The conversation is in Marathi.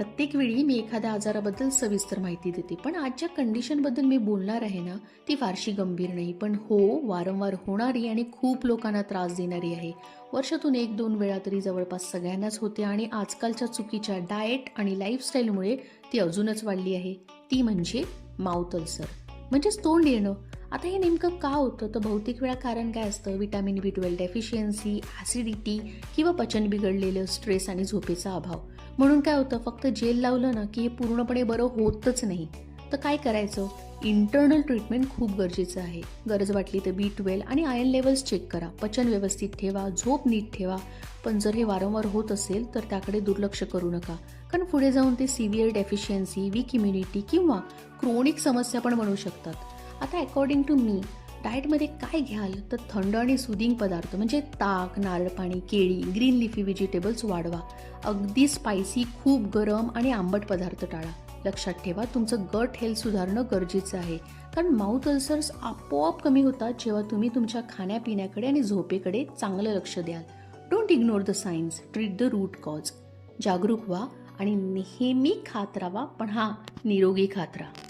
प्रत्येक वेळी मी एखाद्या आजाराबद्दल सविस्तर माहिती देते, पण आज ज्या कंडिशनबद्दल मी बोलणार आहे ना, ती फारशी गंभीर नाही, पण हो वारंवार होणारी आणि खूप लोकांना त्रास देणारी आहे. वर्षातून 1-2 वेळा तरी जवळपास सगळ्यांनाच होते आणि आजकालच्या चुकीच्या डाएट आणि लाईफस्टाईलमुळे ती अजूनच वाढली आहे. ती म्हणजे माउथ अल्सर, म्हणजेच तोंड येणं. आता हे नेमकं का होतं? तर बहुतेक वेळा कारण काय असतं? व्हिटॅमिन B12 डेफिशियन्सी, ॲसिडिटी किंवा पचन बिघडलेलं, स्ट्रेस आणि झोपेचा अभाव. म्हणून काय होतं, फक्त जेल लावलं ना की हे पूर्णपणे बरं होतच नाही. तर काय करायचं? इंटरनल ट्रीटमेंट खूप गरजेचं आहे. गरज वाटली तर B12 आणि आयर्न लेवल्स चेक करा, पचन व्यवस्थित ठेवा, झोप नीट ठेवा. पण जर हे वारंवार होत असेल तर त्याकडे दुर्लक्ष करू नका, कारण पुढे जाऊन ते सिव्हिअर डेफिशियन्सी, वीक इम्युनिटी किंवा क्रोनिक समस्या पण बनू शकतात. आता अकॉर्डिंग टू मी, डाएटमध्ये काय घ्याल तर थंड आणि सुदिंग पदार्थ म्हणजे ताक, नारळ पाणी, केळी, ग्रीन लिफी व्हेजिटेबल्स वाढवा. अगदी स्पायसी, खूप गरम आणि आंबट पदार्थ टाळा. लक्षात ठेवा, तुमचं गट हेल्थ सुधारणं गरजेचं आहे, कारण माउथ अल्सर्स आपोआप कमी होतात जेव्हा तुम्ही तुमच्या खाण्यापिण्याकडे आणि झोपेकडे चांगलं लक्ष द्याल. Don't ignore the science, treat the root cause. जागरूक व्हा आणि नेहमी खात राहा, पण निरोगी खात राहा.